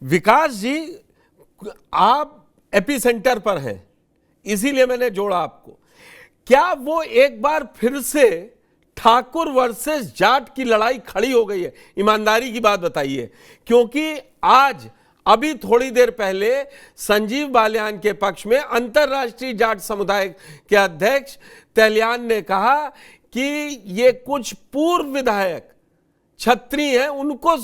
विकास जी, आप AP centre पर हैं, इसीलिए मैंने जोड़ा आपको। क्या वो एक बार फिर से ठाकुर वर्सेस जाट की लड़ाई खड़ी हो गई है? ईमानदारी की बात बताइए, क्योंकि आज अभी थोड़ी देर पहले संजीव बालियान के पक्ष में अंतर्राष्ट्रीय जाट समुदाय के अध्यक्ष तेलियान ने कहा कि ये कुछ पूर्व विधायक क्षत्रिय हैं, उनको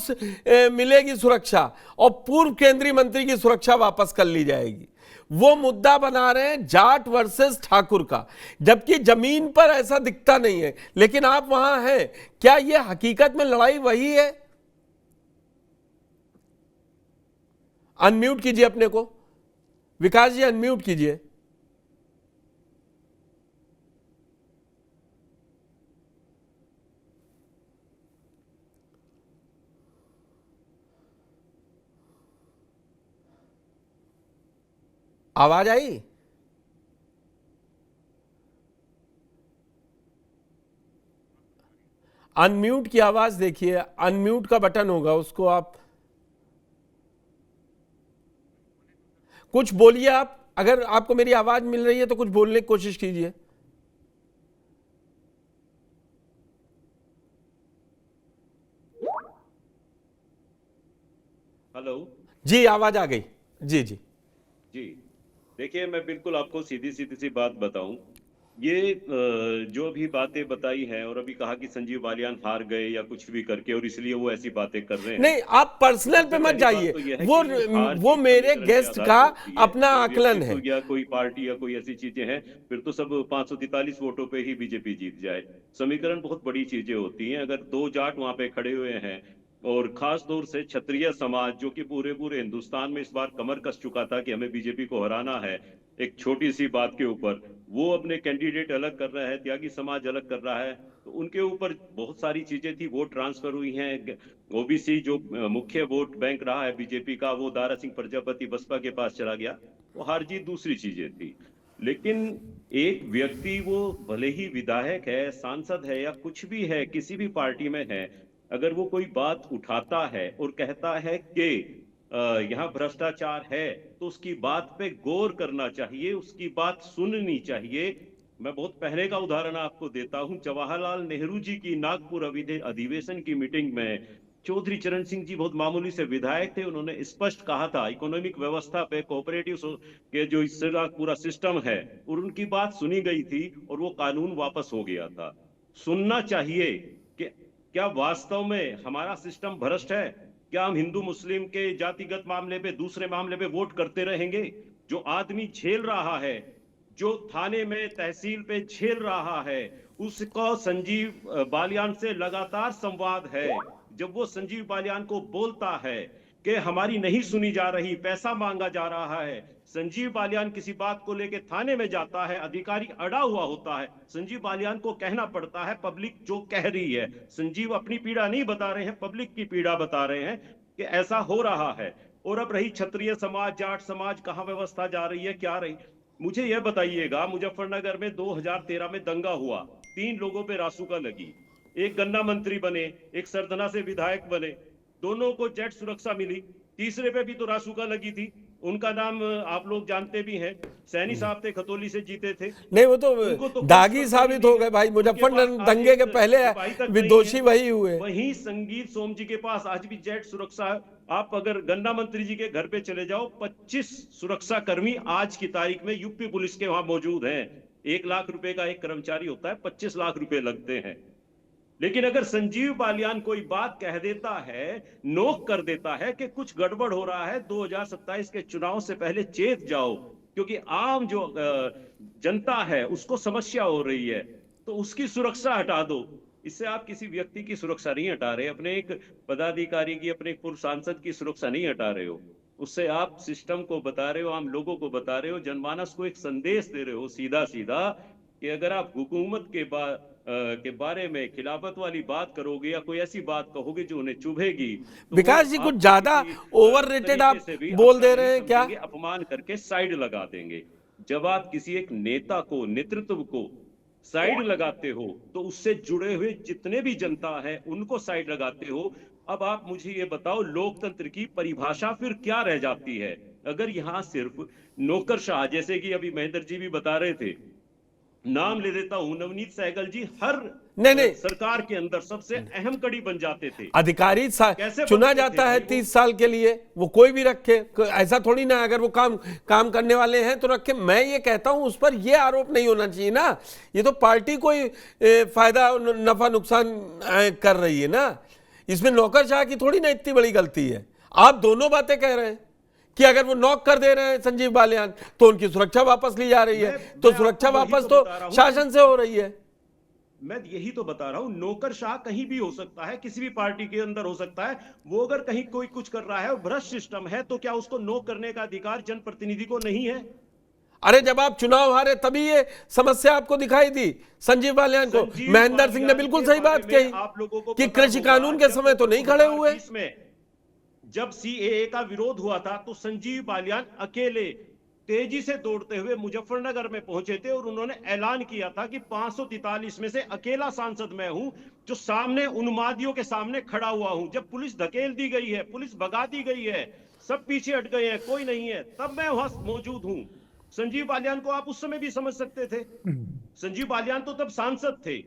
मिलेगी सुरक्षा और पूर्व केंद्रीय मंत्री की सुरक्षा वापस कर ली जाएगी। वो मुद्दा बना रहे हैं जाट वर्सेस ठाकुर का, जबकि जमीन पर ऐसा दिखता नहीं है। लेकिन आप वहां हैं, क्या ये हकीकत में लड़ाई वही है? अनम्यूट कीजिए अपने को, विकास जी, अनम्यूट कीजिए। आवाज आई? अनम्यूट की आवाज देखिए, अनम्यूट का बटन होगा, उसको आप कुछ बोलिए। आप अगर आपको मेरी आवाज मिल रही है तो कुछ बोलने की कोशिश कीजिए। हेलो जी, आवाज आ गई। जी जी जी। देखिए, मैं बिल्कुल आपको सीधी सीधी सी बात बताऊं। ये जो भी बातें बताई हैं और अभी कहा कि संजीव बालियान हार गए या कुछ भी करके और इसलिए वो ऐसी बातें कर रहे हैं, नहीं, आप तो पर्सनल पे सबसे मत पहली बात जाइए। तो यह है वो कि हार वो जीत मेरे समीकरण के गेस्ट आधार का पे होती है। अपना कोई आकलन है। व्यक्तित्व या कोई पार्टी या कोई ऐसी चीजें हैं, फिर तो सब 543 वोटों पे ही बीजेपी जीत जाए। समीकरण बहुत बड़ी चीजें होती हैं। अगर दो जाट वहां पे खड़े हुए हैं और खास तौर से क्षत्रिय समाज, जो कि पूरे पूरे हिंदुस्तान में इस बार कमर कस चुका था कि हमें बीजेपी को हराना है, एक छोटी सी बात के ऊपर वो अपने कैंडिडेट अलग कर रहा है, त्यागी समाज अलग कर रहा है, तो उनके ऊपर बहुत सारी चीजें थी। वोट ट्रांसफर हुई हैं। ओबीसी जो मुख्य वोट बैंक रहा है बीजेपी का, वो दारा सिंह प्रजापति बसपा के पास चला गया। वो हार जीत दूसरी चीजें थी। लेकिन एक व्यक्ति, वो भले ही विधायक है, सांसद है या कुछ भी है, किसी भी पार्टी में है, अगर वो कोई बात उठाता है और कहता है कि यहाँ भ्रष्टाचार है, तो उसकी बात पे गौर करना चाहिए, उसकी बात सुननी चाहिए। मैं बहुत पहले का उदाहरण आपको देता हूं। जवाहरलाल नेहरू जी की नागपुर अधिवेशन की मीटिंग में चौधरी चरण सिंह जी बहुत मामूली से विधायक थे, उन्होंने स्पष्ट कहा था इकोनॉमिक व्यवस्था पे, कोऑपरेटिव के जो इस पूरा सिस्टम है, और उनकी बात सुनी गई थी और वो कानून वापस हो गया था। सुनना चाहिए कि क्या वास्तव में हमारा सिस्टम भ्रष्ट है? क्या हम हिंदू मुस्लिम के जातिगत मामले पे, दूसरे मामले पे वोट करते रहेंगे? जो आदमी झेल रहा है, जो थाने में तहसील पे झेल रहा है, उसको संजीव बालियान से लगातार संवाद है। जब वो संजीव बालियान को बोलता है कि हमारी नहीं सुनी जा रही, पैसा मांगा जा रहा है, संजीव बालियान किसी बात को लेके थाने में जाता है, अधिकारी अड़ा हुआ होता है, संजीव बालियान को कहना पड़ता है पब्लिक जो कह रही है। संजीव अपनी पीड़ा नहीं बता रहे हैं, पब्लिक की पीड़ा बता रहे हैं कि ऐसा हो रहा है। और अब रही क्षत्रिय समाज, जाट समाज, कहां व्यवस्था जा रही है, क्या रही? मुझे यह बताइएगा, मुजफ्फरनगर में 2013 में दंगा हुआ, 3 लोगों पे रासुका लगी, एक गन्ना मंत्री बने, एक सरधना से विधायक बने, दोनों को जेट सुरक्षा मिली, तीसरे पे भी तो रासुका लगी थी। उनका नाम आप लोग जानते भी हैं, सैनी साहब थे, खतौली से जीते थे। नहीं, वो तो उनको तो कोई दागी सुरक्षा नहीं साबित दी हो गई, गए भाई। उनके पास मुजफ्फरनगर आज दंगे एक के पहले सिपाही तक नहीं है। विदोषी वही हुए। वहीं संगीत सोम जी के पास आज भी जेट सुरक्षा है। आप अगर गन्ना मंत्री जी के घर पे चले जाओ, 25 सुरक्षा कर्मी आज की तारीख में यूपी पुलिस के वहां मौजूद हैं। 1 लाख रुपए का एक कर्मचारी होता है, 25 लाख रुपए लगते हैं। लेकिन अगर संजीव बालियान कोई बात कह देता है, नोक कर देता है कि कुछ गड़बड़ हो रहा है, 2027 के चुनाव से पहले चेत जाओ, क्योंकि आम जो जनता है उसको समस्या हो रही है, तो उसकी सुरक्षा हटा दो। इससे आप किसी व्यक्ति की सुरक्षा नहीं हटा रहे, अपने एक पदाधिकारी की, अपने एक पूर्व सांसद की सुरक्षा नहीं हटा रहे हो। उससे आप सिस्टम को बता रहे हो, आम लोगों को बता रहे हो, जनमानस को एक संदेश दे रहे हो सीधा सीधा, कि अगर आप हुकूमत के बारे में खिलाफत वाली बात करोगे या कोई ऐसी बात कहोगे जो उन्हें चुभेगी, तो वो विकास जी, कुछ आपको ज्यादा किसी ओवररेटेड तरीके आप से भी बोल अपना दे नहीं रहे हैं क्या? समझेंगे, अपमान करके साइड लगा देंगे। जब आप किसी एक नेता को, नेतृत्व को साइड लगाते हो, तो उससे जुड़े हुए जितने भी जनता है उनको साइड लगाते हो। अब आप मुझे ये बताओ, लोकतंत्र की परिभाषा फिर क्या रह जाती है अगर यहाँ सिर्फ नौकरशाह, जैसे कि अभी महेंद्र जी भी बता रहे थे, नाम ले देता हूं, नवनीत सहगल जी हर नहीं नहीं, सरकार के अंदर सबसे अहम कड़ी बन जाते थे। अधिकारी कैसे चुना बनते थे जाता है भाई वो? 30 साल के लिए, वो कोई भी रखे, ऐसा थोड़ी ना, अगर वो काम करने वाले हैं तो रखे। मैं ये कहता हूं उस पर ये आरोप नहीं होना चाहिए ना, ये तो पार्टी कोई फायदा नफा नुकसान कर रही है ना, इसमें नौकरशाह की थोड़ी ना इतनी बड़ी गलती है। आप दोनों बातें कह रहे हैं कि अगर वो नॉक कर दे रहे हैं संजीव बालियान तो उनकी सुरक्षा वापस ली जा रही है, तो सुरक्षा वापस तो शासन से हो रही है। मैं यही तो बता रहा हूं, नौकरशाह कहीं भी हो सकता है, किसी भी पार्टी के अंदर हो सकता है। वो अगर कहीं कोई कुछ कर रहा है और भ्रष्ट सिस्टम है, तो क्या उसको नोक करने का अधिकार जनप्रतिनिधि को नहीं है? अरे जब आप चुनाव हारे तभी ये समस्या आपको दिखाई दी संजीव बालियान को। महेंद्र सिंह ने बिल्कुल सही बात कही आप लोगों को कि कृषि कानून के समय तो नहीं खड़े हुए। जब सीएए का विरोध हुआ था तो संजीव बालियान अकेले तेजी से दौड़ते हुए मुजफ्फरनगर में पहुंचे थे और उन्होंने ऐलान किया था कि 543 में से अकेला सांसद मैं हूं जो सामने उन्मादियों के सामने खड़ा हुआ हूं। जब पुलिस धकेल दी गई है, पुलिस भगा दी गई है, सब पीछे हट गए हैं, कोई नहीं है, तब मैं वहां मौजूद हूं। संजीव बालियान को आप उस समय भी समझ सकते थे। संजीव बालियान तो तब सांसद थे,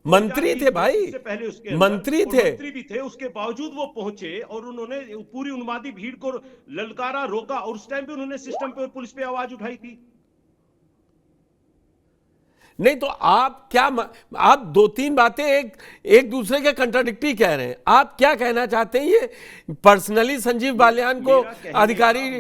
मंत्री थे भाई, से पहले उसके मंत्री थे, मंत्री भी थे। उसके बावजूद वो पहुंचे और उन्होंने पूरी उन्मादी भीड़ को ललकारा, रोका, और उस टाइम पे उन्होंने सिस्टम पे और पुलिस पे आवाज उठाई थी। नहीं तो आप क्या आप दो तीन बातें एक दूसरे के कंट्राडिक्टरी कह रहे हैं। आप क्या कहना चाहते हैं? ये पर्सनली संजीव बालियान को अधिकारी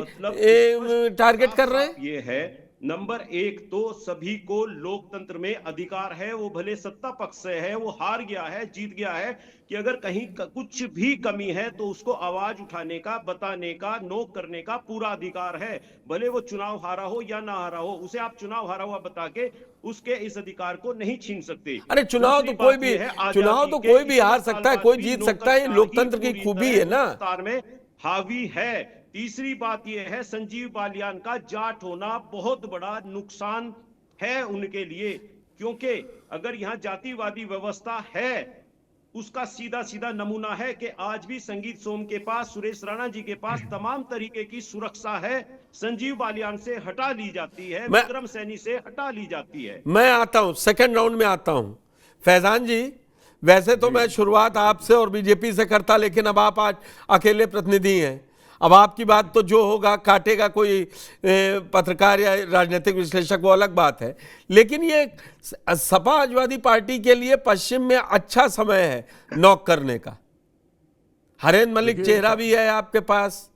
टारगेट कर रहे हैं? ये है, नंबर एक तो सभी को लोकतंत्र में अधिकार है, वो भले सत्ता पक्ष से है, वो हार गया है, जीत गया है, कि अगर कहीं कुछ भी कमी है तो उसको आवाज उठाने का, बताने का, नोक करने का पूरा अधिकार है। भले वो चुनाव हारा हो या ना हारा हो, उसे आप चुनाव हारा हुआ बता के उसके इस अधिकार को नहीं छीन सकते। अरे चुनाव तो कोई भी हार सकता है, कोई जीत सकता है, लोकतंत्र की खूबी है ना, में हावी है। तीसरी बात यह है, संजीव बालियान का जाट होना बहुत बड़ा नुकसान है उनके लिए, क्योंकि अगर यहां जातिवादी व्यवस्था है, उसका सीधा सीधा नमूना है कि आज भी संगीत सोम के पास, सुरेश राणा जी के पास तमाम तरीके की सुरक्षा है। संजीव बालियान से हटा ली जाती है, विक्रम सैनी से हटा ली जाती है। मैं आता हूं, सेकंड राउंड में आता हूं। फैजान जी, वैसे तो मैं शुरुआत आपसे और बीजेपी से करता, लेकिन अब आप आज अकेले प्रतिनिधि हैं। अब आपकी बात तो जो होगा काटेगा कोई पत्रकार या राजनीतिक विश्लेषक, वो अलग बात है। लेकिन ये समाजवादी पार्टी के लिए पश्चिम में अच्छा समय है नॉक करने का। हरेन मलिक चेहरा भी है आपके पास।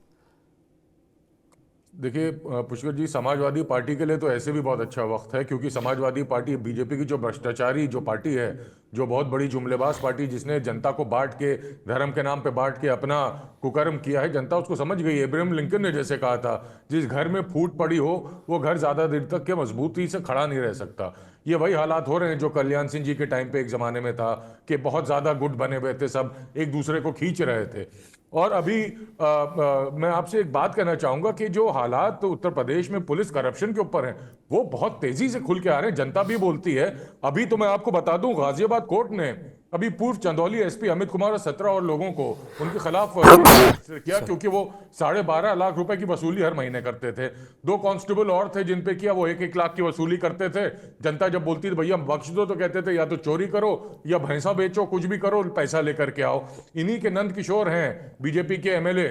देखिए पुष्कर जी, समाजवादी पार्टी के लिए तो ऐसे भी बहुत अच्छा वक्त है, क्योंकि समाजवादी पार्टी बीजेपी की जो भ्रष्टाचारी जो पार्टी है, जो बहुत बड़ी जुमलेबाज पार्टी, जिसने जनता को बांट के, धर्म के नाम पे बांट के अपना कुकर्म किया है, जनता उसको समझ गई है। इब्राहिम लिंकन ने जैसे कहा था, जिस घर में फूट पड़ी हो वो घर ज़्यादा देर तक के मजबूती से खड़ा नहीं रह सकता। ये वही हालात हो रहे हैं जो कल्याण सिंह जी के टाइम पे एक ज़माने में था, कि बहुत ज़्यादा गुट बने हुए थे, सब एक दूसरे को खींच रहे थे। और अभी मैं आपसे एक बात कहना चाहूँगा कि जो हालात उत्तर प्रदेश में पुलिस करप्शन के ऊपर हैं, वो बहुत तेज़ी से खुल के आ रहे हैं, जनता भी बोलती है। अभी तो मैं आपको बता दूं, गाजियाबाद कोर्ट ने अभी पूर्व चंदौली एसपी अमित कुमार और 17 और लोगों को उनके खिलाफ किया, क्योंकि वो 12.5 लाख रुपए की वसूली हर महीने करते थे। 2 कांस्टेबल और थे जिन पे किया, वो 1-1 लाख की वसूली करते थे। जनता जब बोलती थी भैया बख्श दो, तो कहते थे या तो चोरी करो या भैंसा बेचो, कुछ भी करो, पैसा लेकर के आओ। इन्हीं के नंद किशोर हैं बीजेपी के एमएलए,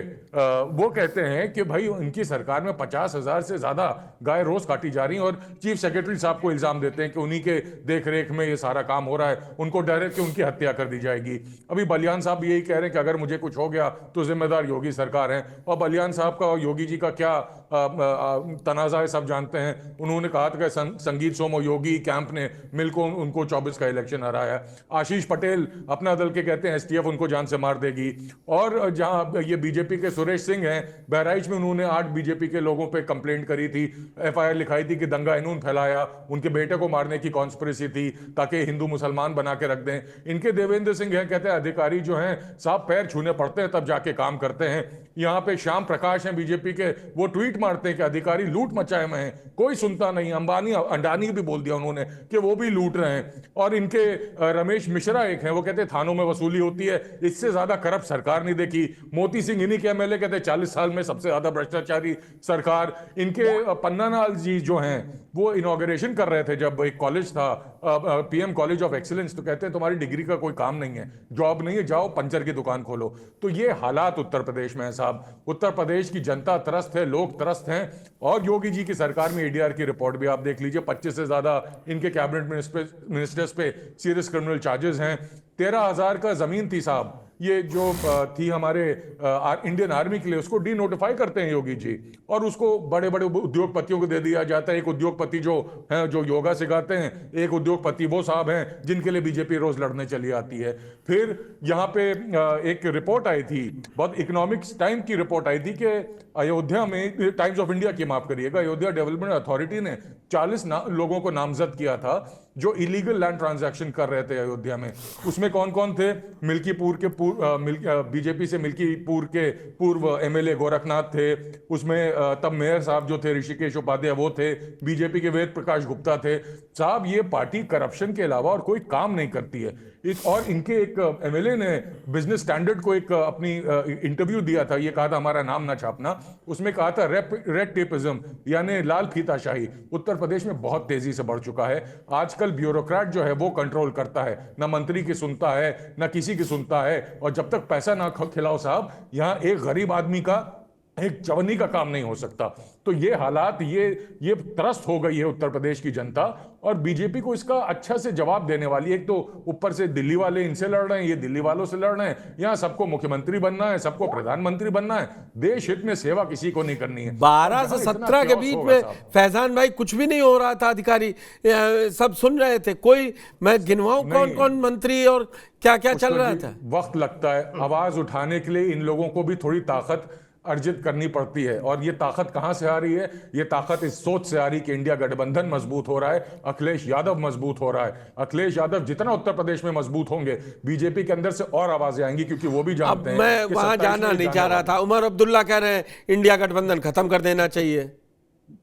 वो कहते हैं कि भाई उनकी सरकार में 50,000 से ज्यादा गाय रोज काटी जा रही हैं, और चीफ सेक्रेटरी साहब को इल्जाम देते हैं कि उन्हीं के देख रेख में ये सारा काम हो रहा है, उनको डर है कि उनकी हत्या कर दी जाएगी। अभी बलियान साहब यही कह रहे हैं कि अगर मुझे कुछ हो गया तो जिम्मेदार योगी सरकार है। और बलियान साहब का और योगी जी का क्या तनाजा है सब जानते हैं। उन्होंने कहा था कि संगीत सोम और योगी कैंप ने मिलकर उनको 24 का इलेक्शन हराया। आशीष पटेल अपना दल के कहते हैं एसटीएफ उनको जान से मार देगी। और जहां ये बीजेपी के सुरेश सिंह हैं, बहराइच में उन्होंने 8 बीजेपी के लोगों पे कंप्लेंट करी थी, एफआईआर लिखाई थी कि दंगा इन्होंने फैलाया, उनके बेटे को मारने की कॉन्स्पिरेसी थी ताकि हिंदू मुसलमान बना के रख दें। इनके देवेंद्र सिंह है, कहते हैं अधिकारी जो हैं साफ पैर छूने पड़ते हैं तब जाके काम करते हैं। यहाँ पे श्याम प्रकाश हैं बीजेपी के, वो ट्वीट मारते हैं कि अधिकारी लूट मचाए में हैं, कोई सुनता नहीं। अंबानी अडानी भी बोल दिया उन्होंने कि वो भी लूट रहे हैं। और इनके रमेश मिश्रा एक हैं, वो कहते हैं थानों में वसूली होती है, इससे ज्यादा करप्ट सरकार नहीं देखी। मोती सिंह इन्हीं के एमएलए कहते हैं 40 साल में सबसे ज्यादा भ्रष्टाचारी सरकार। इनके पन्नालाल जी जो हैं वो इनॉग्रेशन कर रहे थे जब एक कॉलेज था पीएम कॉलेज ऑफ एक्सीलेंस, तो कहते हैं तुम्हारी डिग्री का कोई काम नहीं है, जॉब नहीं है, जाओ पंचर की दुकान खोलो। तो ये हालात उत्तर प्रदेश में है साहब। उत्तर प्रदेश की जनता त्रस्त है, लोग त्रस्त हैं। और योगी जी की सरकार में एडीआर की रिपोर्ट भी आप देख लीजिए, 25 से ज्यादा इनके कैबिनेट मिनिस्टर्स पे सीरियस क्रिमिनल चार्जेस हैं। 13,000 का जमीन थी साहब, ये जो थी हमारे इंडियन आर्मी के लिए, उसको डी नोटिफाई करते हैं योगी जी, और उसको बड़े बड़े उद्योगपतियों को दे दिया जाता है। एक उद्योगपति जो हैं जो योगा सिखाते हैं, एक उद्योगपति वो साहब हैं जिनके लिए बीजेपी रोज लड़ने चली आती है। फिर यहाँ पे एक रिपोर्ट आई थी, बहुत इकोनॉमिक्स टाइम की रिपोर्ट आई थी कि अयोध्या में, टाइम्स ऑफ इंडिया की माफ करिएगा, अयोध्या डेवलपमेंट अथॉरिटी ने 40 लोगों को नामजद किया था जो इलीगल लैंड ट्रांजैक्शन कर रहे थे अयोध्या में। उसमें कौन कौन थे? मिल्कीपुर के बीजेपी से मिल्कीपुर के पूर्व एमएलए गोरखनाथ थे, उसमें तब मेयर साहब जो थे ऋषिकेश उपाध्याय वो थे, बीजेपी के वेद प्रकाश गुप्ता थे। साहब ये पार्टी करप्शन के अलावा और कोई काम नहीं करती है। और इनके एक एमएलए ने बिजनेस स्टैंडर्ड को एक अपनी इंटरव्यू दिया था, ये कहा था हमारा नाम ना छापना। उसमें कहा था रेड टेपिज्म यानी लाल फीताशाही उत्तर प्रदेश में बहुत तेजी से बढ़ चुका है। आजकल ब्यूरोक्रेट जो है वो कंट्रोल करता है, ना मंत्री की सुनता है ना किसी की सुनता है। और जब तक पैसा ना खिलाओ साहब, यहाँ एक गरीब आदमी का एक चवन्नी का काम नहीं हो सकता। तो ये हालात, ये त्रस्त हो गई है उत्तर प्रदेश की जनता, और बीजेपी को इसका अच्छा से जवाब देने वाली है। एक तो ऊपर से दिल्ली वाले इनसे लड़ रहे हैं, ये दिल्ली वालों से लड़ रहे हैं। यहाँ सबको मुख्यमंत्री बनना है, सबको प्रधानमंत्री बनना है, देश हित में सेवा किसी को नहीं करनी है। 12 से 17 के बीच में फैजान भाई कुछ भी नहीं हो रहा था, अधिकारी सब सुन रहे थे। कोई मैं गिनवाऊं कौन कौन मंत्री और क्या क्या चल रहा था। वक्त लगता है, आवाज उठाने के लिए इन लोगों को भी थोड़ी ताकत अर्जित करनी पड़ती है। और ये ताकत कहां से आ रही है? ये ताकत इस सोच से आ रही कि इंडिया गठबंधन मजबूत हो रहा है, अखिलेश यादव मजबूत हो रहा है। अखिलेश यादव जितना उत्तर प्रदेश में मजबूत होंगे, बीजेपी के अंदर से और आवाजें आएंगी, क्योंकि वो भी जानते हैं। मैं वहां जाना नहीं चाह रहा था। उमर अब्दुल्ला कह रहे हैं इंडिया गठबंधन खत्म कर देना चाहिए।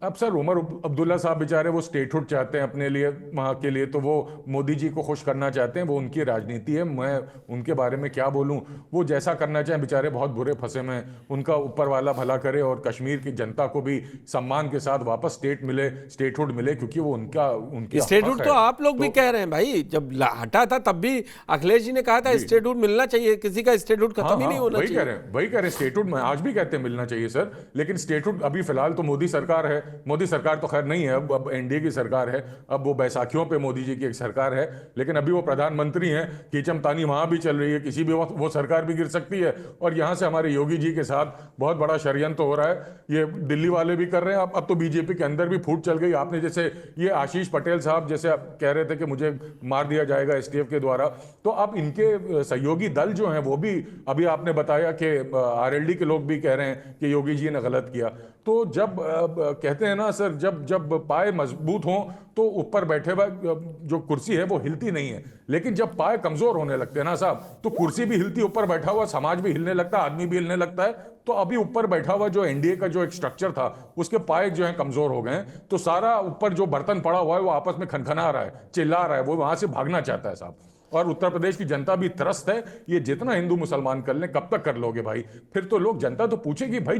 अब सर उमर अब्दुल्ला साहब बेचारे वो स्टेटहुड चाहते हैं अपने लिए, वहाँ के लिए, तो वो मोदी जी को खुश करना चाहते हैं, वो उनकी राजनीति है। मैं उनके बारे में क्या बोलूं, वो जैसा करना चाहें। बेचारे बहुत बुरे फंसे में, उनका ऊपर वाला भला करे और कश्मीर की जनता को भी सम्मान के साथ वापस स्टेटहुड मिले, क्योंकि वो उनकी स्टेटहुड तो आप लोग भी कह रहे हैं भाई। जब हटा था तब भी अखिलेश जी ने कहा था स्टेटहुड मिलना चाहिए, किसी का स्टेटहुड खत्म ही नहीं होना चाहिए। वही कह रहे हैं स्टेटहुड में आज भी कहते हैं मिलना चाहिए सर, लेकिन स्टेटहुड अभी फिलहाल तो मोदी सरकार है। मोदी सरकार तो खैर नहीं है, अब एनडीए की सरकार है। अब वो बैसाखियों पे मोदी जी की एक सरकार है, लेकिन अभी वो प्रधानमंत्री हैं। कीचमतानी वहां भी चल रही है, किसी भी वक्त वो सरकार भी गिर सकती है। और यहां से हमारे योगी जी के साथ बहुत बड़ा षड्यंत्र हो रहा है, ये दिल्ली वाले भी कर रहे हैं। अब तो बीजेपी के अंदर भी फूट चल गई। आपने जैसे ये आशीष पटेल साहब जैसे आप कह रहे थे कि मुझे मार दिया जाएगा एसटीएफ के द्वारा, तो अब इनके सहयोगी दल जो हैं वो भी, अभी आपने बताया कि आरएलडी के लोग भी कह रहे हैं कि योगी जी ने गलत किया। तो जब कहते हैं ना सर, जब पाए मजबूत हों तो ऊपर बैठे हुए जो कुर्सी है वो हिलती नहीं है, लेकिन जब पाए कमजोर होने लगते हैं ना साहब, तो कुर्सी भी हिलती, ऊपर बैठा हुआ समाज भी हिलने लगता है, आदमी भी हिलने लगता है। तो अभी ऊपर बैठा हुआ जो एनडीए का जो एक स्ट्रक्चर था, उसके पाए जो है कमजोर हो गए हैं। तो सारा ऊपर जो बर्तन पड़ा हुआ है वो आपस में खनखना रहा है, चिल्ला रहा है, वो वहां से भागना चाहता है साहब। और उत्तर प्रदेश की जनता भी त्रस्त है। ये जितना हिंदू मुसलमान कर लें, कब तक कर लोगे भाई? फिर तो लोग, जनता तो पूछेगी भाई